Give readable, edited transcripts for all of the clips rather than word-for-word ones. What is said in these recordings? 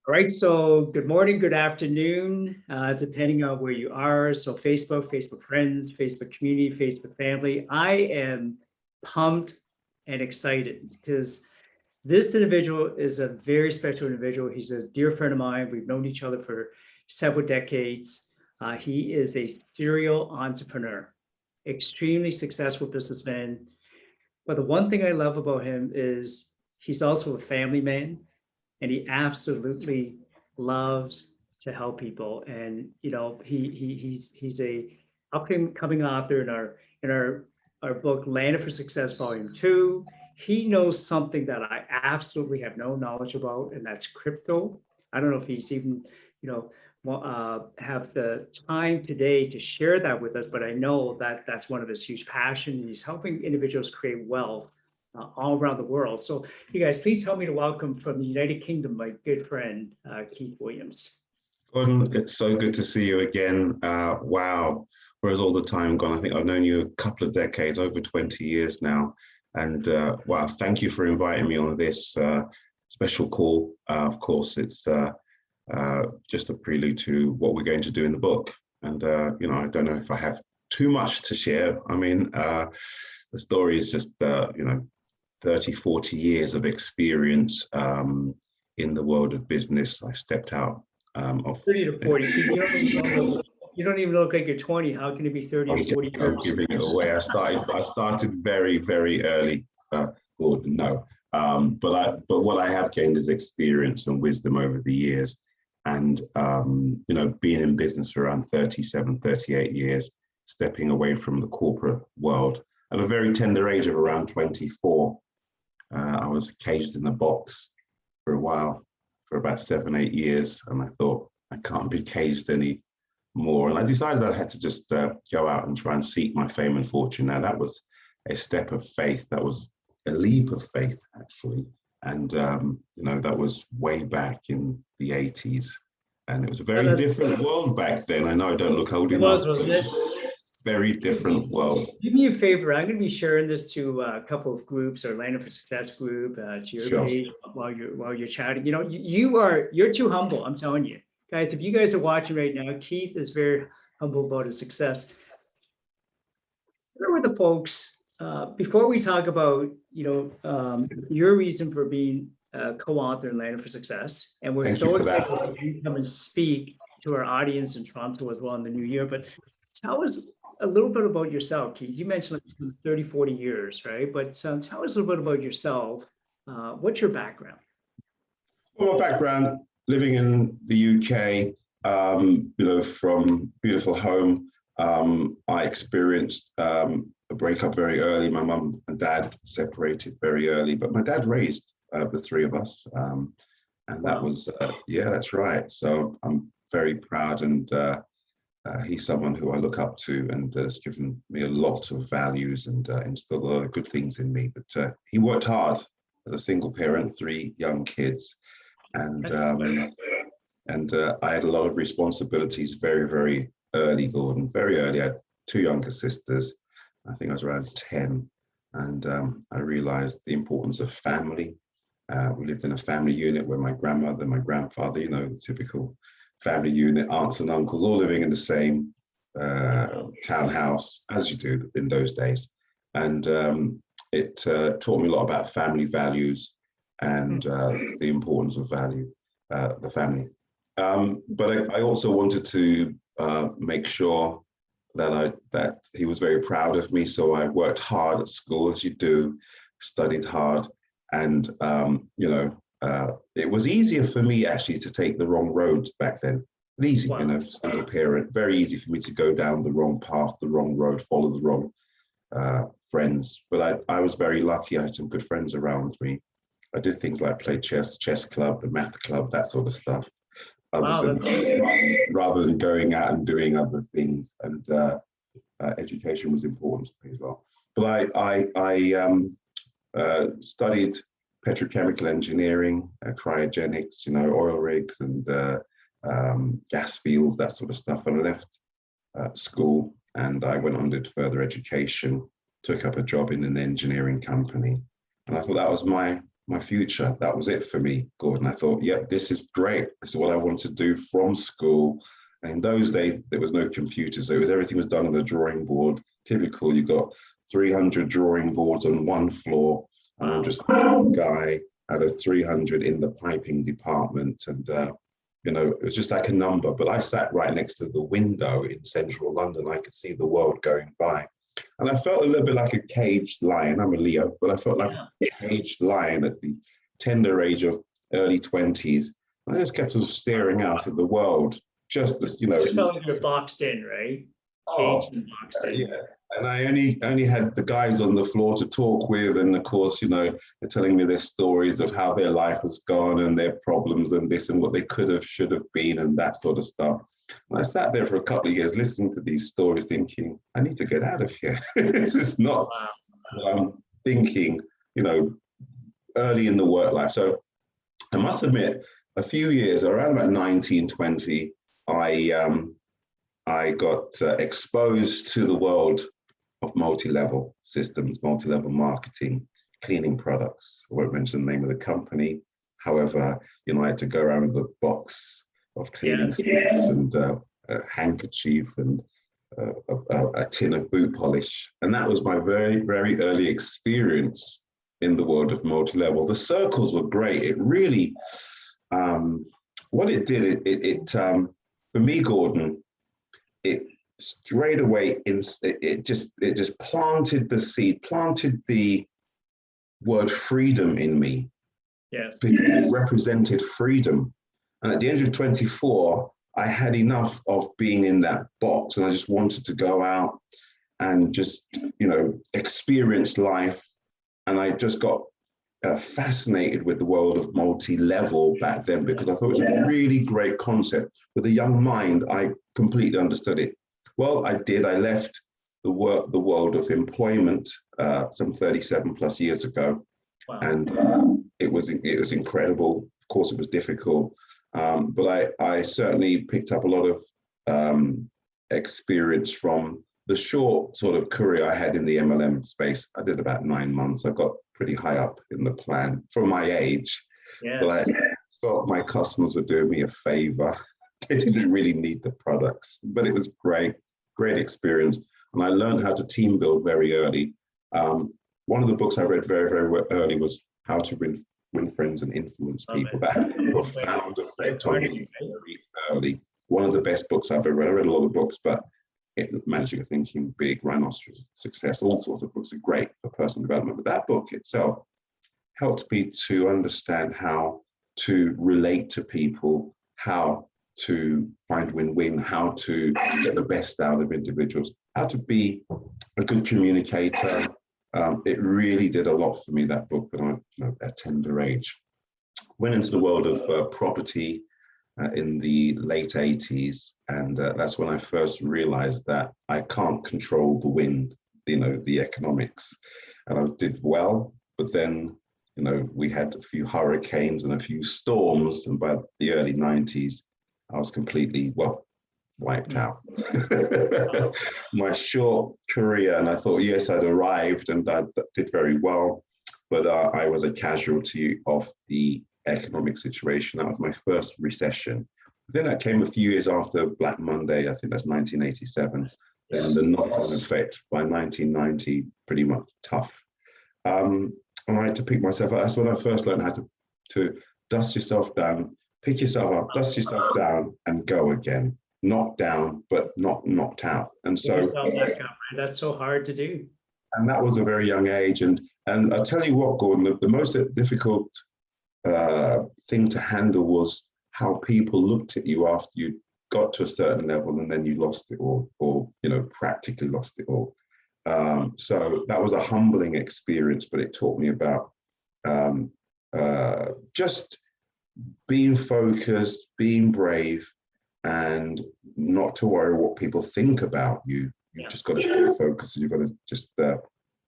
All right, so good morning, good afternoon, depending on where you are. So Facebook friends, Facebook community, Facebook family. I am pumped and excited because this individual is a very special individual. He's a dear friend of mine. We've known each other for several decades. He is a serial entrepreneur, extremely successful businessman. But the one thing I love about him is he's also a family man, and he absolutely loves to help people. And he's a upcoming author in our book Landed for Success Volume 2. He knows something that I absolutely have no knowledge about, and that's crypto. I don't know if he's even have the time today to share that with us, but I know that that's one of his huge passions. He's helping individuals create wealth all around the world. So you guys, please help me to welcome from the United Kingdom, my good friend, Keith Williams. Gordon, it's so good to see you again. Wow, where's all the time gone? I think I've known you a couple of decades, over 20 years now. And wow, thank you for inviting me on this special call. Of course, it's just a prelude to what we're going to do in the book. And, I don't know if I have too much to share. I mean, the story is just, 30, 40 years of experience in the world of business. I stepped out of 30 to 40. You don't even look like you're 20. How can it be 30 to 40 years? I'm giving it away. I started very, very early. Gordon, no. But what I have gained is experience and wisdom over the years. And, being in business for around 37, 38 years, stepping away from the corporate world at a very tender age of around 24. I was caged in a box for a while, for about 7, 8 years. And I thought, I can't be caged anymore. And I decided I had to just go out and try and seek my fame and fortune. Now, that was a step of faith. That was a leap of faith, actually. And, that was way back in the 80s. And it was a very different world back then. I know I don't look old enough. Wasn't it? Very different world. Do me a favor. I'm going to be sharing this to a couple of groups, or Landed for Success group, to your page while you're chatting. You're too humble. I'm telling you, guys. If you guys are watching right now, Keith is very humble about his success. Where were the folks before we talk about your reason for being a co-author in Landed for Success, and we're so excited to come and speak to our audience in Toronto as well in the new year. But tell us a little bit about yourself, Keith. You mentioned 30, 40 years, right? But tell us a little bit about yourself. What's your background? Well, my background, living in the UK, from beautiful home. I experienced a breakup very early. My mum and dad separated very early, but my dad raised the three of us. And that was, that's right. So I'm very proud, and he's someone who I look up to, and has given me a lot of values and instilled a lot of good things in me. But he worked hard as a single parent, 3 young kids, and I had a lot of responsibilities very, very early, Gordon, very early. I had 2 younger sisters. I think I was around 10, and I realized the importance of family. We lived in a family unit where my grandmother, my grandfather, the typical family unit, aunts and uncles, all living in the same townhouse, as you do in those days. And it taught me a lot about family values and the importance of the family. But I also wanted to make sure that he was very proud of me. So I worked hard at school, as you do, studied hard, and it was easier for me actually to take the wrong roads back then. Easy, Wow. Single parent, very easy for me to go down the wrong path, the wrong road, follow the wrong friends. But I was very lucky. I had some good friends around me. I did things like play chess club, the math club, that sort of stuff. Rather than going out and doing other things. And education was important to me as well. But I studied petrochemical engineering, cryogenics, oil rigs and gas fields, that sort of stuff. And I left school and I went on to further education, took up a job in an engineering company. And I thought that was my my future. That was it for me, Gordon. I thought, yeah, this is great. This is what I want to do from school. And in those days, there was no computers. So everything was done on the drawing board. Typical, you got 300 drawing boards on one floor. And I'm just one guy out of 300 in the piping department. And, it was just like a number. But I sat right next to the window in central London. I could see the world going by. And I felt a little bit like a caged lion. I'm a Leo, but I felt like a caged lion at the tender age of early 20s. I just kept on staring out at the world, just as, You felt like you're boxed in, right? Caged and boxed in. Yeah. And I only had the guys on the floor to talk with. And of course, they're telling me their stories of how their life has gone and their problems and this and what they could have, should have been and that sort of stuff. And I sat there for a couple of years listening to these stories thinking, I need to get out of here. This is not what I'm thinking, early in the work life. So I must admit, a few years, around about 19, 20, I got exposed to the world of multi-level systems, multi-level marketing, cleaning products. I won't mention the name of the company. However, I had to go around with a box of cleaning sticks and a handkerchief and a tin of boot polish. And that was my very, very early experience in the world of multi-level. The circles were great. It really, what it did, it for me, Gordon, it straight away, it just planted the seed, planted the word freedom in me. Yes. Because it represented freedom. And at the age of 24, I had enough of being in that box and I just wanted to go out and just, experience life. And I just got fascinated with the world of multi-level back then because I thought it was a really great concept. With a young mind, I completely understood it. Well, I did. I left the world of employment some 37 plus years ago. Wow. And it was incredible. Of course, it was difficult. But I certainly picked up a lot of experience from the short sort of career I had in the MLM space. I did about 9 months. I got pretty high up in the plan for my age. Yes. But I thought my customers were doing me a favor. They didn't really need the products, but it was great experience. And I learned how to team build very early. One of the books I read very, very early was How to Win Friends and Influence People. That had a profound effect on me very early. One of the best books I've ever read. I read a lot of books, but Managing Thinking Big, Rhinoceros Success, all sorts of books are great for personal development. But that book itself helped me to understand how to relate to people, how to find win-win, how to get the best out of individuals, how to be a good communicator. It really did a lot for me, that book, when I was at a tender age. Went into the world of property in the late 80s, and that's when I first realized that I can't control the wind, the economics. And I did well, but then, we had a few hurricanes and a few storms, and by the early 90s, I was completely, wiped out. My short career, and I thought, yes, I'd arrived and I did very well, but I was a casualty of the economic situation. That was my first recession. Then that came a few years after Black Monday. I think that's 1987. And the knock-on effect by 1990, pretty much tough. And I had to pick myself up. That's when I first learned how to dust yourself down, pick yourself up, dust yourself down, and go again. Knocked down, but not knocked out. And so that's so hard to do. And that was a very young age. And I'll tell you what, Gordon, the most difficult thing to handle was how people looked at you after you got to a certain level and then you lost it all, or practically lost it all. So that was a humbling experience, but it taught me about just being focused, being brave, and not to worry what people think about you. You've just got to stay focused, and you've got to just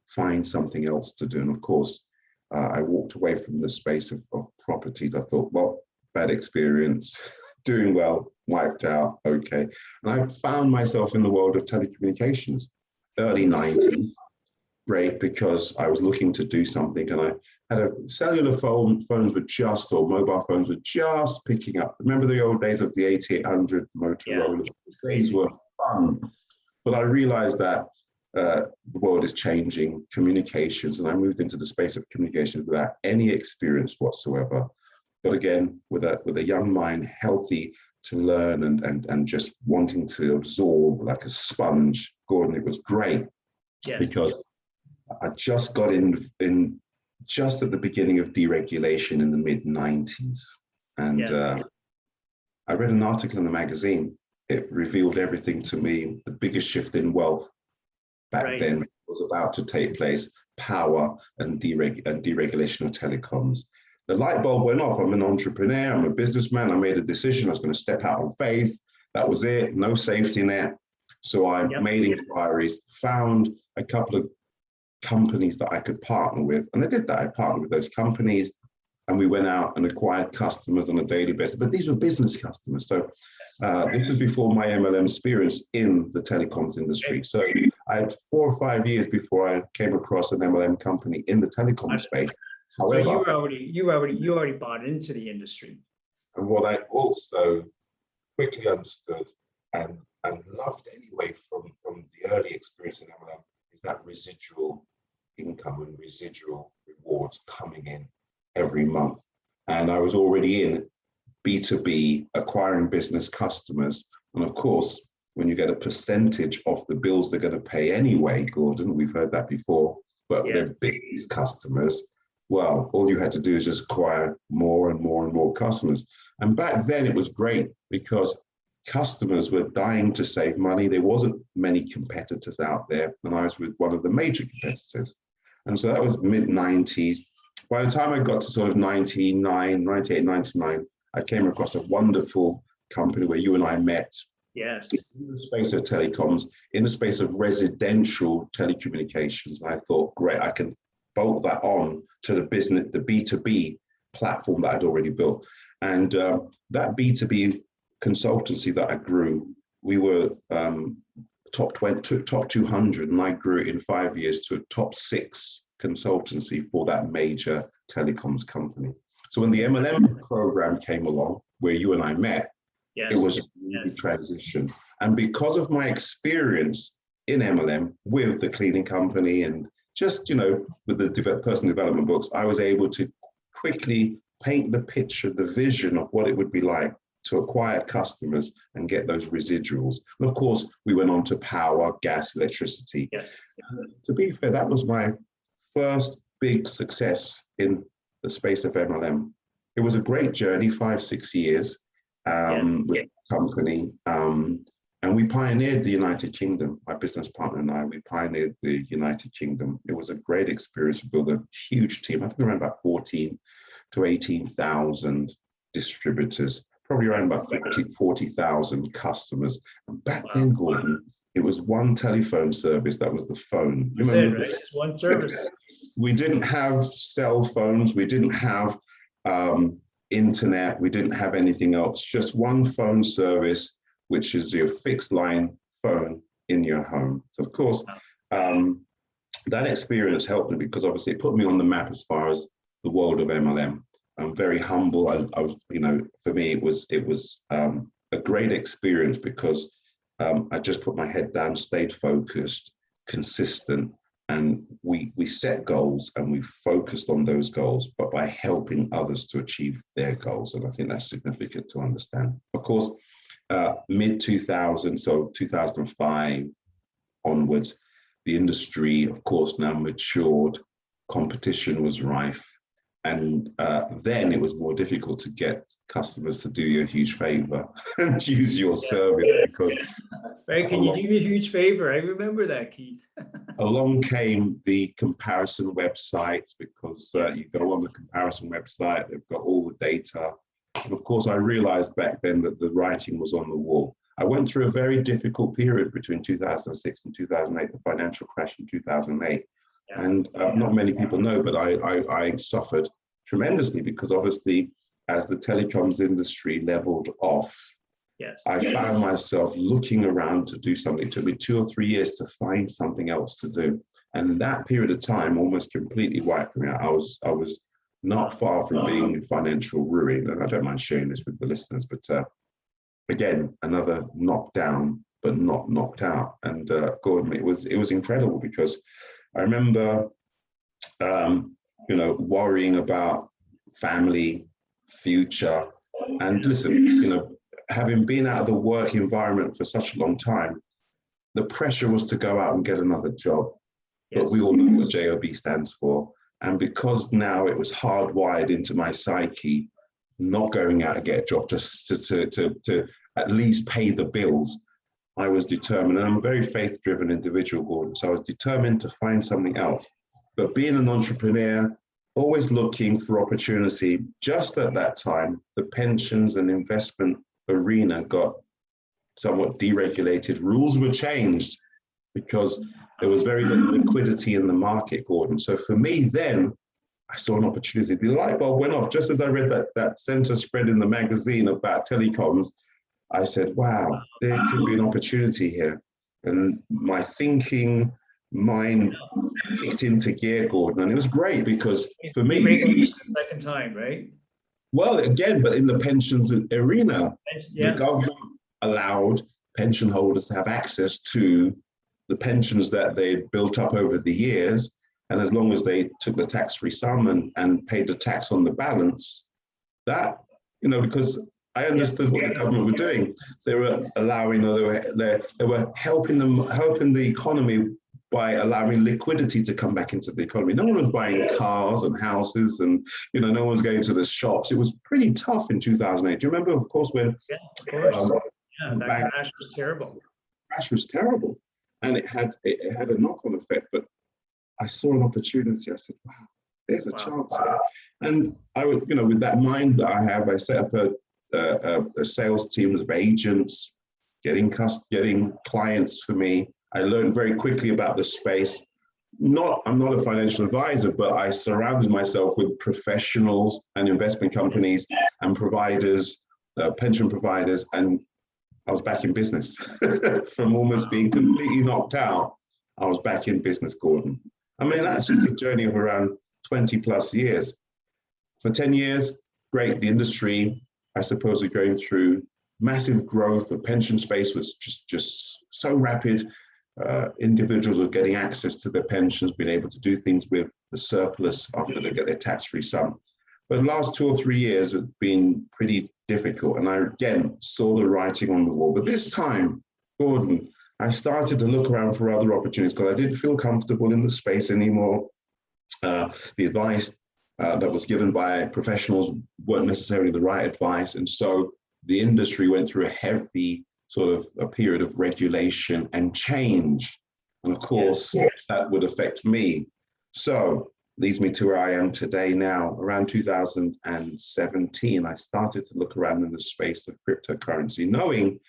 find something else to do. And of course, I walked away from the space of properties. I thought, well, bad experience, doing well, wiped out, okay. And I found myself in the world of telecommunications, early 90s. Great, because I was looking to do something, and cellular phones were just, or mobile phones were just picking up. Remember the old days of the 8800 Motorola? These were fun. But I realized that the world is changing, communications, and I moved into the space of communications without any experience whatsoever. But again, with a young mind, healthy to learn and just wanting to absorb like a sponge, Gordon, it was great. Yes. Because I just got in just at the beginning of deregulation in the mid-90s. And I read an article in the magazine. It revealed everything to me. The biggest shift in wealth back then was about to take place, power and deregulation of telecoms. The light bulb went off. I'm an entrepreneur, I'm a businessman. I made a decision, I was going to step out on faith. That was it, no safety net. So I made inquiries, found a couple of companies that I could partner with. And I did that. I partnered with those companies and we went out and acquired customers on a daily basis. But these were business customers. So this was before my MLM experience in the telecoms industry. So I had 4 or 5 years before I came across an MLM company in the telecom space. However, so you already bought into the industry. And what I also quickly understood and loved anyway from the early experience in MLM is that residual income and residual rewards coming in every month. And I was already in B2B, acquiring business customers. And of course, when you get a percentage of the bills they're going to pay anyway, Gordon, we've heard that before, but they're big customers. Well, all you had to do is just acquire more and more and more customers. And back then it was great because customers were dying to save money. There wasn't many competitors out there, and I was with one of the major competitors. And so that was mid-90s. By the time I got to sort of 98, 99, I came across a wonderful company where you and I met. Yes. In the space of telecoms, in the space of residential telecommunications. And I thought, great, I can bolt that on to the business, the B2B platform that I'd already built. And that B2B consultancy that I grew, we were top 200, and I grew it in 5 years to a top 6 consultancy for that major telecoms company. So when the MLM program came along, where you and I met, it was an easy transition. And because of my experience in MLM with the cleaning company and just, with the personal development books, I was able to quickly paint the picture, the vision of what it would be like to acquire customers and get those residuals. And of course, we went on to power, gas, electricity. Yes. To be fair, that was my first big success in the space of MLM. It was a great journey, 5-6 years with the company. And we pioneered the United Kingdom. My business partner and I, we pioneered the United Kingdom. It was a great experience to build a huge team. I think around about 14 to 18,000 distributors, probably around about 40,000 customers. And back then, Gordon, it was one telephone service. That was the phone. You remember right? One service. We didn't have cell phones. We didn't have internet. We didn't have anything else. Just one phone service, which is your fixed line phone in your home. So of course, that experience helped me because obviously it put me on the map as far as the world of MLM. I'm very humble. I was, for me, it was a great experience because I just put my head down, stayed focused, consistent, and we set goals and we focused on those goals, but by helping others to achieve their goals. And I think that's significant to understand. Of course, mid-2000, so 2005 onwards, the industry, of course, now matured, competition was rife, and then it was more difficult to get customers to do you a huge favor and use your service because... Right, can you do me a huge favor? I remember that, Keith. Along came the comparison websites because you go on the comparison website, they've got all the data. And of course, I realized back then that the writing was on the wall. I went through a very difficult period between 2006 and 2008, the financial crash in 2008. And not many people know, but I suffered tremendously because obviously as the telecoms industry leveled off, I found myself looking around to do something. It took me 2 or 3 years to find something else to do. And that period of time almost completely wiped me out. I was not far from being in financial ruin. And I don't mind sharing this with the listeners, but again, another knockdown, but not knocked out. And Gordon, it was incredible, because I remember, worrying about family, future, and listen, having been out of the work environment for such a long time, the pressure was to go out and get another job. But we all know what JOB stands for. And because now it was hardwired into my psyche, not going out to get a job just to at least pay the bills, I was determined. And I'm a very faith-driven individual, Gordon. So I was determined to find something else. But being an entrepreneur, always looking for opportunity, just at that time, the pensions and investment arena got somewhat deregulated. Rules were changed because there was very little liquidity in the market, Gordon. So for me then, I saw an opportunity. The light bulb went off just as I read that center spread in the magazine about telecoms. I said, wow, there could be an opportunity here. And my thinking mind kicked into gear, Gordon. And it was great because for me— Regulation the second time, right? Well, again, but in the pensions arena, Yeah. the government allowed pension holders to have access to the pensions that they built up over the years. And as long as they took the tax-free sum and paid the tax on the balance, that, because I understood what the government were doing. They were allowing, they were helping the economy by allowing liquidity to come back into the economy. No one was buying cars and houses, and no one was going to the shops. It was pretty tough in 2008. Do you remember, of course, when that crash was terrible. Crash was terrible, and it had a knock-on effect. But I saw an opportunity. I said, "Wow, there's a chance here." And I would, with that mind that I have, I set up a sales team of agents, getting clients for me. I learned very quickly about the space. I'm not a financial advisor, but I surrounded myself with professionals and investment companies and providers, pension providers, and I was back in business. From almost being completely knocked out, I was back in business, Gordon. I mean, that's just a journey of around 20 plus years. For 10 years, great, the industry, I suppose, we're going through massive growth. The pension space was just so rapid. Individuals are getting access to their pensions, being able to do things with the surplus after they get their tax-free sum. But the last 2 or 3 years have been pretty difficult. And I, again, saw the writing on the wall. But this time, Gordon, I started to look around for other opportunities because I didn't feel comfortable in the space anymore. The advice that was given by professionals weren't necessarily the right advice. And so the industry went through a heavy sort of a period of regulation and change. And of course, that would affect me. So leads me to where I am today now. Around 2017, I started to look around in the space of cryptocurrency, knowing,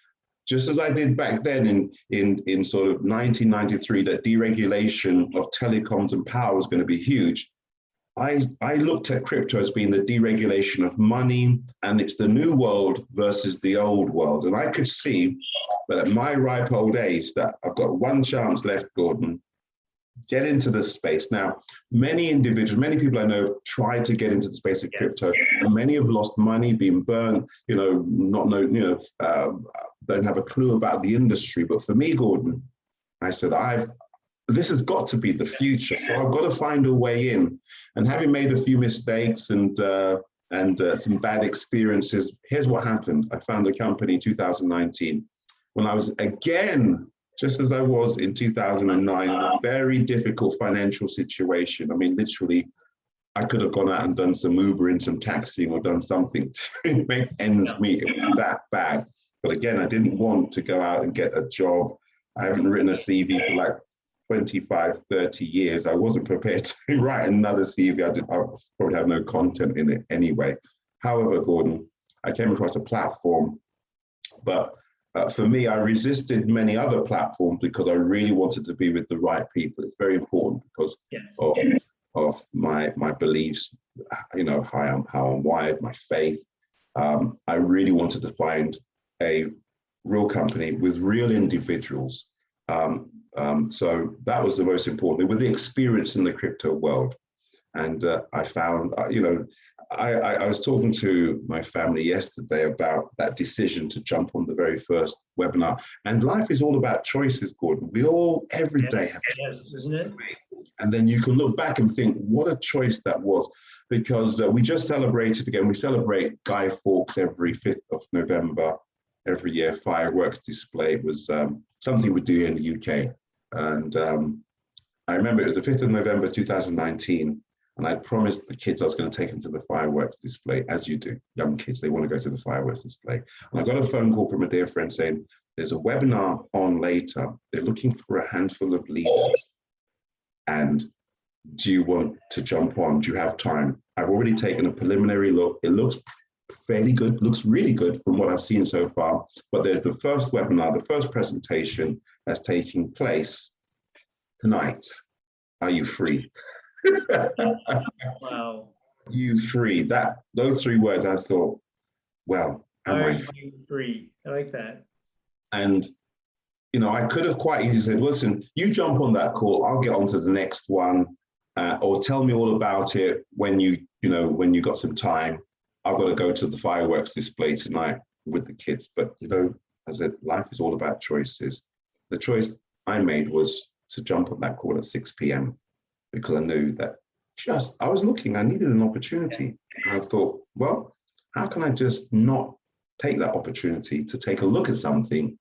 just as I did back then in sort of 1993, that deregulation of telecoms and power was going to be huge. I looked at crypto as being the deregulation of money, and it's the new world versus the old world. And I could see that at my ripe old age that I've got one chance left, Gordon, get into this space. Now, many people I know have tried to get into the space of crypto, and many have lost money, been burned, don't have a clue about the industry. But for me, Gordon, I said, this has got to be the future. So I've got to find a way in. And having made a few mistakes and some bad experiences, here's what happened. I found a company in 2019 when I was, again, just as I was in 2009, in a very difficult financial situation. I mean, literally, I could have gone out and done some Ubering, some taxiing, or done something to make ends meet. It was that bad. But again, I didn't want to go out and get a job. I haven't written a CV for like 25, 30 years. I wasn't prepared to write another CV. I probably have no content in it anyway. However, Gordon, I came across a platform, but for me, I resisted many other platforms because I really wanted to be with the right people. It's very important because of my beliefs, how I'm wired, my faith. I really wanted to find a real company with real individuals So that was the most important with the experience in the crypto world. And I found, I was talking to my family yesterday about that decision to jump on the very first webinar. And life is all about choices, Gordon. We all, every day have choices, isn't it? And then you can look back and think, what a choice that was. Because we just celebrated again, we celebrate Guy Fawkes every 5th of November, every year, fireworks display. It was something we do here in the UK. And I remember it was the 5th of November, 2019. And I promised the kids I was going to take them to the fireworks display, as you do. Young kids, they want to go to the fireworks display. And I got a phone call from a dear friend saying, there's a webinar on later. They're looking for a handful of leaders. And do you want to jump on? Do you have time? I've already taken a preliminary look. It looks fairly good, looks really good from what I've seen so far. But there's the first webinar, the first presentation that's taking place tonight. Are you free? Wow. You free. Those 3 words, I thought, well, am I free? I like that. And I could have quite easily said, listen, you jump on that call, I'll get on to the next one, or tell me all about it when when you got some time. I've got to go to the fireworks display tonight with the kids. But as I said, life is all about choices. The choice I made was to jump on that call at 6 p.m. because I knew that I was looking, I needed an opportunity. And I thought, well, how can I just not take that opportunity to take a look at something?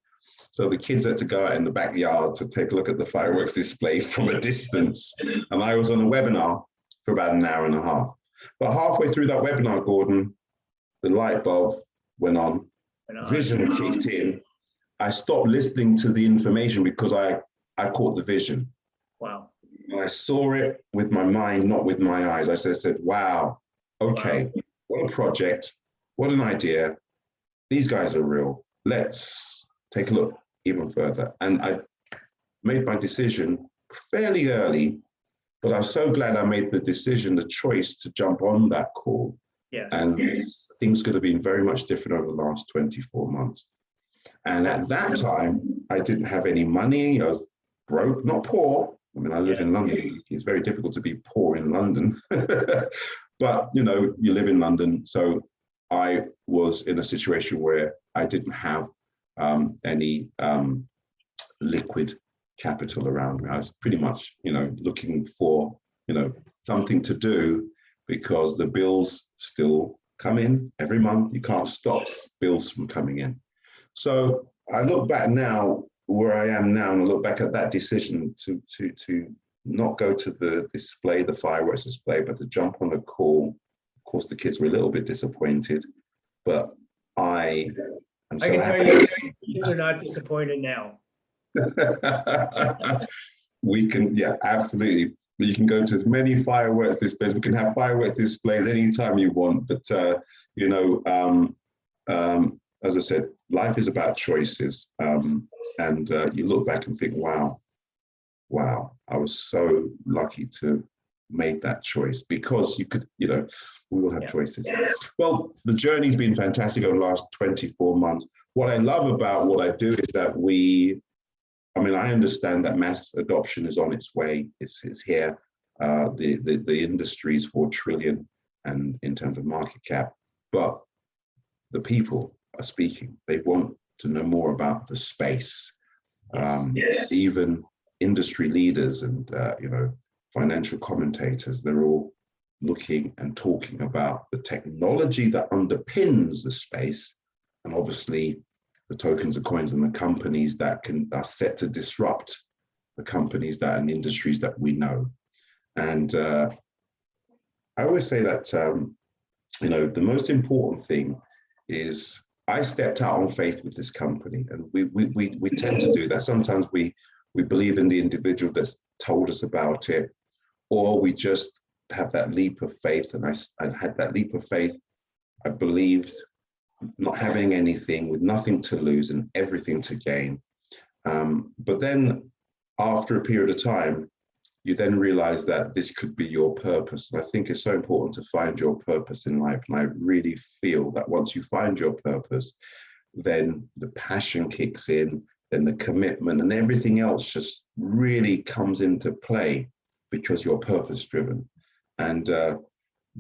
So the kids had to go out in the backyard to take a look at the fireworks display from a distance. And I was on a webinar for about an hour and a half. But halfway through that webinar, Gordon, the light bulb went on, vision kicked in. I stopped listening to the information because I caught the vision. Wow. And I saw it with my mind, not with my eyes. I said, wow, okay, what a project, what an idea. These guys are real. Let's take a look even further. And I made my decision fairly early, but I'm so glad I made the decision, the choice to jump on that call. Yes. And things could have been very much different over the last 24 months. And at that time, I didn't have any money. I was broke, not poor. I mean, I live in London. It's very difficult to be poor in London. But, you live in London. So I was in a situation where I didn't have any liquid capital around me. I was pretty much, looking for, something to do because the bills still come in every month. You can't stop bills from coming in. So I look back now where I am now, and I look back at that decision to not go to the display, the fireworks display, but to jump on a call. Of course, the kids were a little bit disappointed, but I am so happy. Tell you, kids are not disappointed now. We can, absolutely. You can go to as many fireworks displays. We can have fireworks displays anytime you want. But as I said, life is about choices. And you look back and think, wow, I was so lucky to make that choice because you could, we all have choices. Well, the journey's been fantastic over the last 24 months. What I love about what I do is that I understand that mass adoption is on its way. It's here. The industry is 4 trillion and in terms of market cap, but the people are speaking. They want to know more about the space. Even industry leaders and financial commentators, they're all looking and talking about the technology that underpins the space, and obviously the tokens, the coins, and the companies that are set to disrupt the companies and industries that we know. And I always say that the most important thing is I stepped out on faith with this company, and we tend to do that. Sometimes we believe in the individual that's told us about it, or we just have that leap of faith. And I had that leap of faith. I believed, not having anything, with nothing to lose and everything to gain. But then after a period of time, you then realize that this could be your purpose. And I think it's so important to find your purpose in life. And I really feel that once you find your purpose, then the passion kicks in, then the commitment and everything else just really comes into play because you're purpose driven. And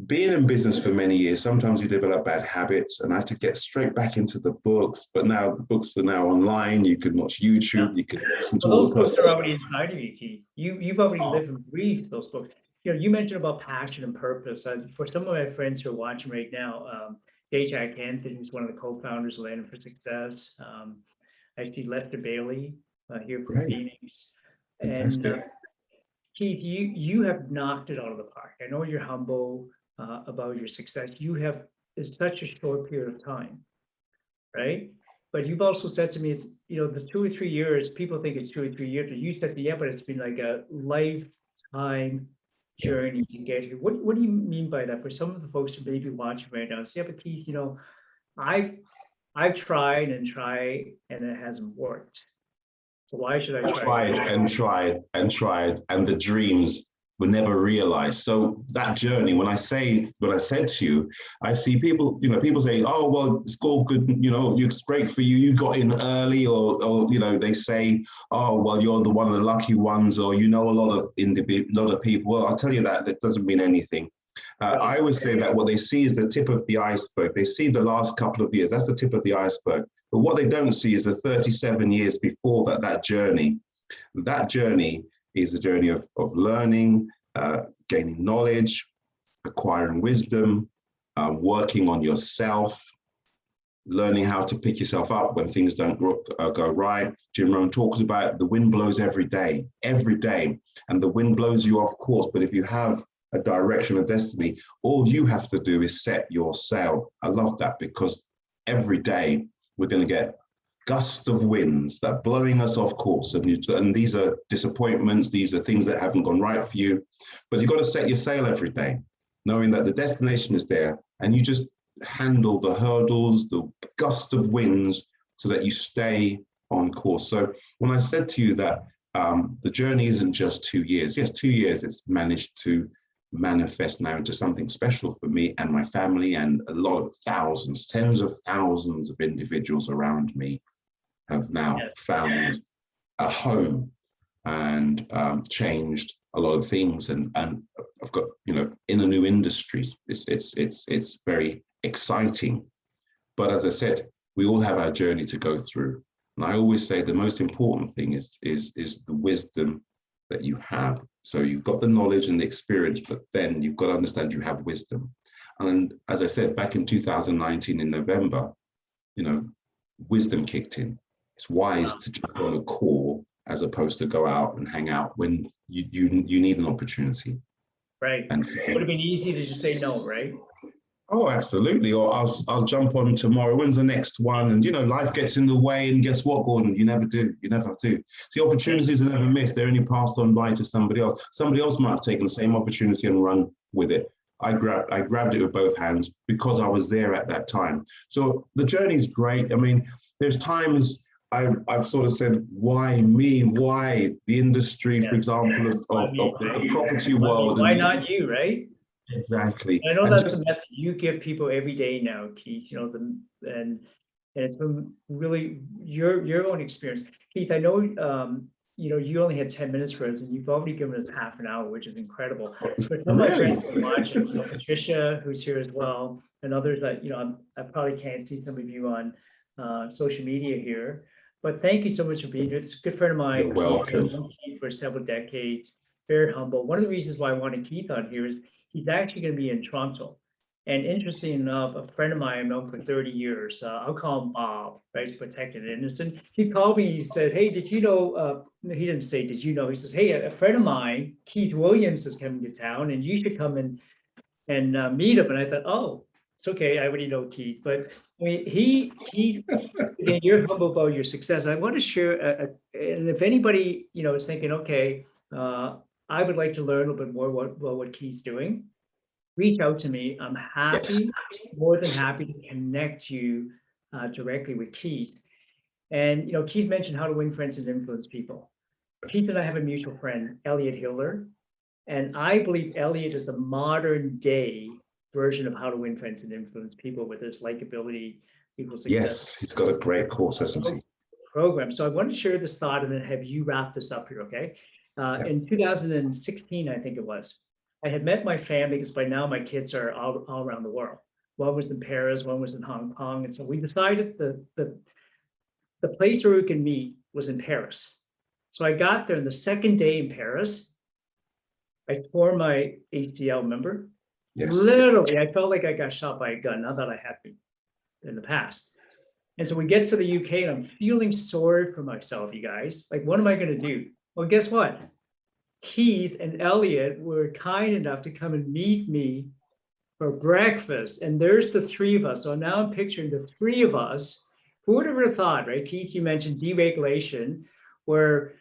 being in business for many years, sometimes you develop bad habits, and I had to get straight back into the books. But now the books are now online. You can watch YouTube. You can listen to all Those the books are already inside of you, Keith. You've already lived and breathed those books. You mentioned about passion and purpose. For some of my friends who are watching right now, Jack Anthony, who's one of the co-founders of Landing for Success. I see Lester Bailey here from Great. Phoenix. Fantastic. And Keith, you have knocked it out of the park. I know you're humble about your success. You have, it's such a short period of time, right? But you've also said to me, it's, the 2 or 3 years, people think it's 2 or 3 years, but you said, yeah, but it's been like a lifetime journey to get here. What do you mean by that? For some of the folks who may be watching right now, say, yeah, but Keith, I've tried and tried and it hasn't worked. So why should I try? Tried, and the dreams were never realized. So that journey, when I said to you, I see people, people say, oh, well, it's all good, it's great for you, you got in early, or they say, oh, well, you're one of the lucky ones, or a lot of people. Well, I'll tell you that doesn't mean anything. I always say that what they see is the tip of the iceberg. They see the last couple of years, that's the tip of the iceberg. But what they don't see is the 37 years before that journey. That journey is the journey of learning, gaining knowledge, acquiring wisdom, working on yourself, learning how to pick yourself up when things don't go right. Jim Rohn talks about the wind blows every day, and the wind blows you off course. But if you have a direction, a destiny, all you have to do is set your sail. I love that, because every day we're going to get gusts of winds that are blowing us off course. And these are disappointments. These are things that haven't gone right for you. But you've got to set your sail every day, knowing that the destination is there, and you just handle the hurdles, the gust of winds, so that you stay on course. So when I said to you that the journey isn't just 2 years, yes, 2 years, it's managed to manifest now into something special for me and my family, and a lot of thousands, tens of thousands of individuals around me have now found a home and changed a lot of things, and I've got in a new industry. It's very exciting. But as I said, we all have our journey to go through, and I always say the most important thing is the wisdom that you have. So you've got the knowledge and the experience, but then you've got to understand you have wisdom. And as I said, back in 2019 in November, wisdom kicked in. It's wise to jump on a call as opposed to go out and hang out when you need an opportunity. Right. And it would have been easy to just say no, right? Oh, absolutely. Or I'll jump on tomorrow. When's the next one? And life gets in the way. And guess what, Gordon? You never do. You never do. See, opportunities are never missed. They're only passed on by to somebody else. Somebody else might have taken the same opportunity and run with it. I grabbed it with both hands because I was there at that time. So the journey's great. I mean, there's times I've sort of said, why me? Why the industry, for example, of the property world? Why not you, right? Exactly. I know that's the message you give people every day now, Keith. And it's been really your own experience, Keith. I know you only had 10 minutes for us, and you've already given us half an hour, which is incredible. For some of my friends who are watching, Patricia, who's here as well, and others that I probably can't see some of you on social media here. But thank you so much for being here. It's a good friend of mine. You're welcome. Keith for several decades. Very humble. One of the reasons why I wanted Keith on here is he's actually going to be in Toronto. And interesting enough, a friend of mine I've known for 30 years, I'll call him Bob, right? Protected and innocent. He called me, he said, hey, did you know, he didn't say, did you know? He says, hey, a friend of mine, Keith Williams, is coming to town and you should come and meet him. And I thought, oh, it's okay. I already know Keith. But I mean, again, you're humble about your success. I want to share, and if anybody, is thinking, okay, I would like to learn a little bit more what Keith's doing, reach out to me. I'm happy, more than happy to connect you directly with Keith. And, Keith mentioned how to win friends and influence people. Keith and I have a mutual friend, Elliot Hilder. And I believe Elliot is the modern day version of how to win friends and influence people with his likability equals success. Yes, he's got a great course, hasn't he? program. So I want to share this thought and then have you wrap this up here, okay? In 2016, I think it was, I had met my family because by now my kids are all around the world. One was in Paris, one was in Hong Kong. And so we decided the place where we can meet was in Paris. So I got there, and the second day in Paris, I tore my ACL, remember? Yes. Literally, I felt like I got shot by a gun, not that I had been in the past. And so we get to the UK and I'm feeling sorry for myself, you guys. Like, what am I going to do? Well, guess what? Keith and Elliot were kind enough to come and meet me for breakfast. And there's the three of us. So now I'm picturing the three of us. Who would have ever thought, right? Keith, you mentioned deregulation, where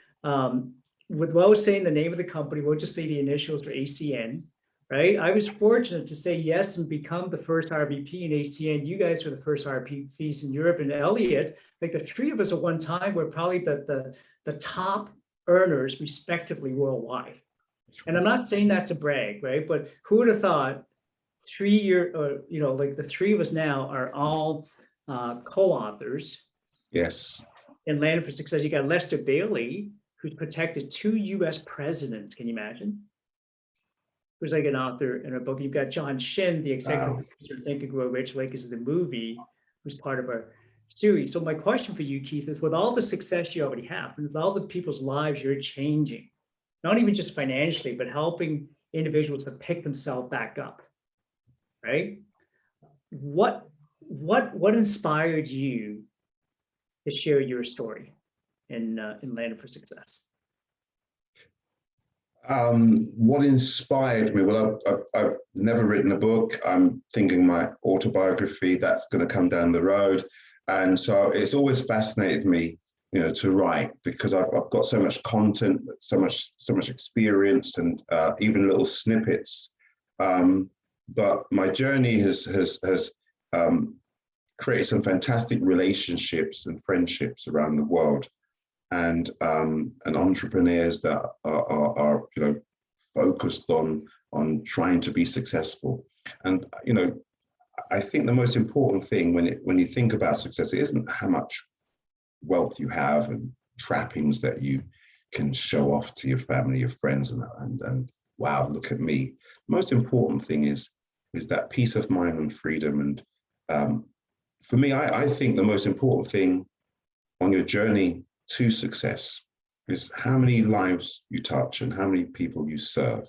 without saying the name of the company, we'll just say the initials for ACN, right? I was fortunate to say yes and become the first RVP in ACN. You guys were the first RVPs in Europe, and Elliot, like the three of us at one time were probably the top earners respectively worldwide. And I'm not saying that to brag, right? But who would have thought 3 year, like the three of us now are all co-authors. Yes. In Land for Success. You got Lester Bailey, who's protected 2 US presidents. Can you imagine? Who's like an author in a book. You've got John Shin, the executive producer of Think and Grow Rich, like is the movie, who's part of our series. So my question for you, Keith, is with all the success you already have, and with all the people's lives you're changing, not even just financially, but helping individuals to pick themselves back up, right? What inspired you to share your story in Land for Success? What inspired me? Well, I've never written a book. I'm thinking my autobiography, that's going to come down the road. And so it's always fascinated me, to write, because I've got so much content, so much experience, and even little snippets. But my journey has created some fantastic relationships and friendships around the world, and entrepreneurs that are focused on trying to be successful. And I think the most important thing when you think about success, it isn't how much wealth you have and trappings that you can show off to your family, your friends, and wow, look at me. The most important thing is that peace of mind and freedom. And for me, I think the most important thing on your journey to success is how many lives you touch and how many people you serve.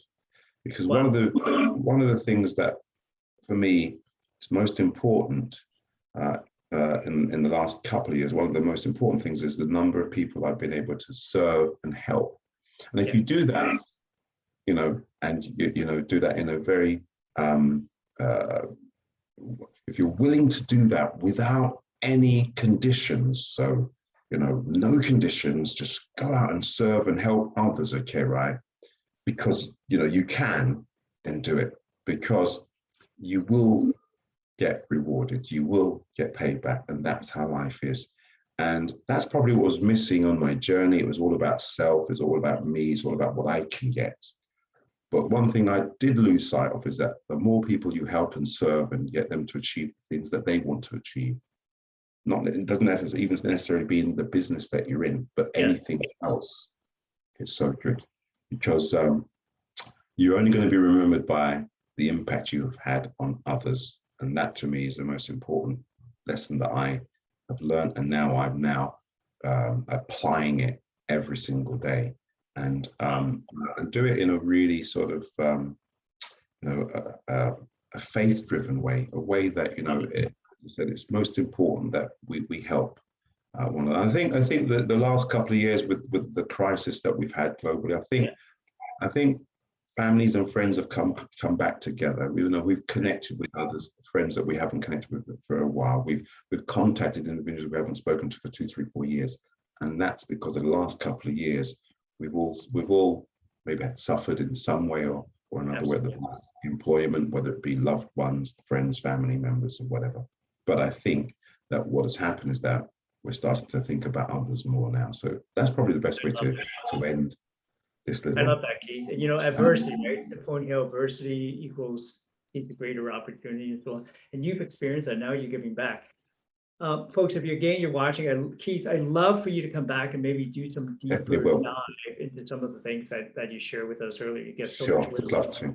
Because one of the things that for me is most important in the last couple of years, one of the most important things is the number of people I've been able to serve and help. And if you do that, and you do that in a very if you're willing to do that without any conditions, so no conditions, just go out and serve and help others, okay, right? Because you can, then do it, because you will get rewarded, you will get paid back, and that's how life is. And that's probably what was missing on my journey. It was all about self, it's all about me, it's all about what I can get. But one thing I did lose sight of is that the more people you help and serve and get them to achieve the things that they want to achieve, it doesn't have to even necessarily be in the business that you're in, but anything else is so good, because you're only going to be remembered by the impact you have had on others. And that to me is the most important lesson that I have learned. And now I'm applying it every single day, and do it in a really sort of, a faith-driven way, a way that, as I said, it's most important that we help one another. I think that the last couple of years with the crisis that we've had globally, I think families and friends have come back together. We've connected with others, friends that we haven't connected with for a while. We've contacted individuals we haven't spoken to for 2, 3, 4 years, and that's because in the last couple of years we've all maybe suffered in some way or another, whether it be employment, whether it be loved ones, friends, family members, or whatever. But I think that what has happened is that we're starting to think about others more now. So that's probably the best way to end this little. I love that, Keith. And adversity, right? The point, adversity equals sees a greater opportunity and so on. And you've experienced that. Now you're giving back. Folks, if you're watching, Keith, I'd love for you to come back and maybe do some Definitely deeper will. dive into some of the things that you shared with us earlier. You get so Sure, much would wisdom. love to.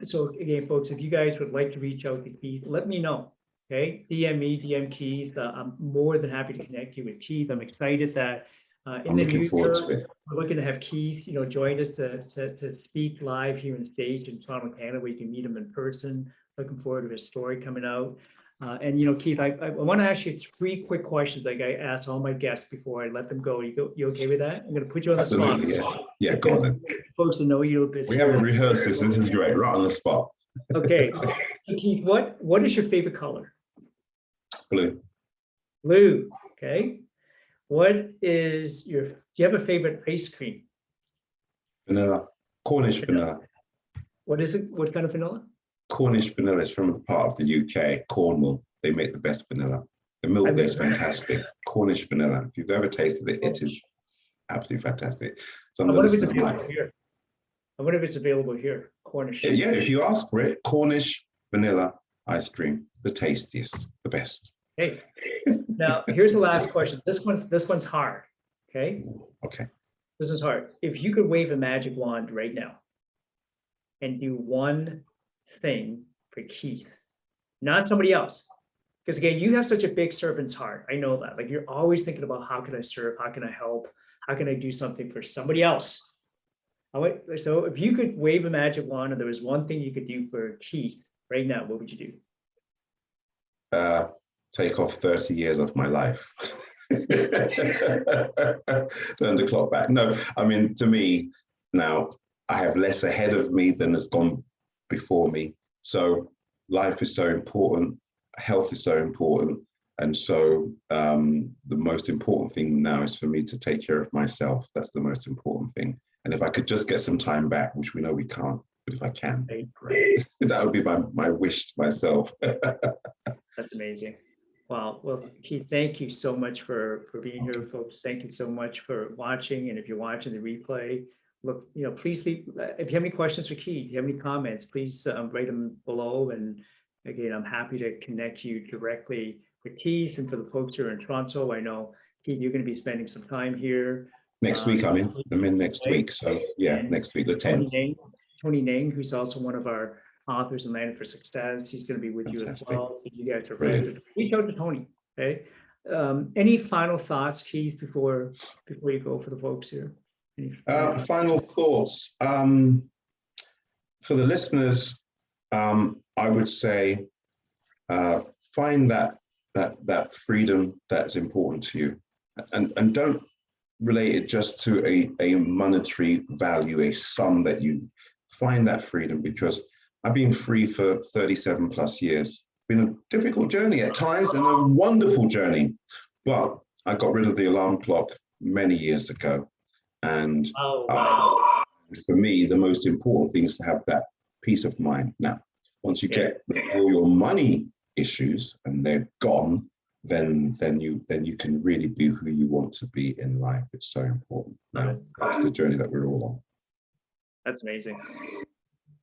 So again, folks, if you guys would like to reach out to Keith, let me know. Okay, DM me, DM Keith. I'm more than happy to connect you with Keith. I'm excited that in I'm the looking new forward year, to it. we're looking to have Keith, join us to speak live here in stage in Toronto, Canada. We can meet him in person. Looking forward to his story coming out. And Keith, I want to ask you 3 quick questions like I ask all my guests before I let them go. You okay with that? I'm going to put you on the spot. Absolutely, yeah. Yeah, go on then. Folks to know you a bit. We haven't rehearsed this. This is great. Right on the spot. Okay. So Keith, what is your favorite color? Blue. Blue. Okay. Do you have a favorite ice cream? Vanilla. Cornish vanilla. What is it? What kind of vanilla? Cornish vanilla is from a part of the UK, Cornwall. They make the best vanilla. The milk there is fantastic. Cornish vanilla. If you've ever tasted it, it is absolutely fantastic. I wonder if it's available here. I wonder if it's available here. Cornish. Yeah, if you ask for it, Cornish vanilla ice cream, the tastiest, the best. Hey, now here's the last question. This one's hard. Okay. Okay. This is hard. If you could wave a magic wand right now and do one thing for Keith, not somebody else. Because again, you have such a big servant's heart. I know that. Like you're always thinking about how can I serve? How can I help? How can I do something for somebody else? So if you could wave a magic wand and there was one thing you could do for Keith right now, what would you do? Take off 30 years of my life. Turn the clock back. No, I mean, to me now, I have less ahead of me than has gone before me. So life is so important. Health is so important. And so the most important thing now is for me to take care of myself. That's the most important thing. And if I could just get some time back, which we know we can't, but if I can, great. That would be my wish to myself. That's amazing. Wow. Well, Keith, thank you so much for being here, folks. Thank you so much for watching. And if you're watching the replay, look, please leave, if you have any questions for Keith, if you have any comments, please write them below. And again, I'm happy to connect you directly with Keith. And for the folks who are in Toronto, I know, Keith, you're going to be spending some time here. Next week, I'm in next week. So yeah, and next week, the 10th. Tony Nang, who's also one of our authors in Land for Success. He's going to be with you as well. So you guys are ready. Reach out to Tony. Okay. Any final thoughts, Keith, before you go for the folks here? Final thoughts. For the listeners, I would say find that freedom that's important to you, and don't relate it just to a monetary value, a sum that you find that freedom, because I've been free for 37 plus years. It's been a difficult journey at times and a wonderful journey, but I got rid of the alarm clock many years ago. And for me, the most important thing is to have that peace of mind. Now, once you get all your money issues and they're gone, then you can really be who you want to be in life. It's so important. Now, that's the journey that we're all on. That's amazing.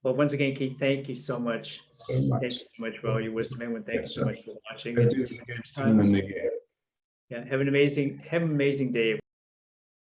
Well, once again, Keith, thank you so much. Thank you so much for all your wisdom, and thank you so much for watching. Let's do this again in the new year. Yeah, have an amazing day.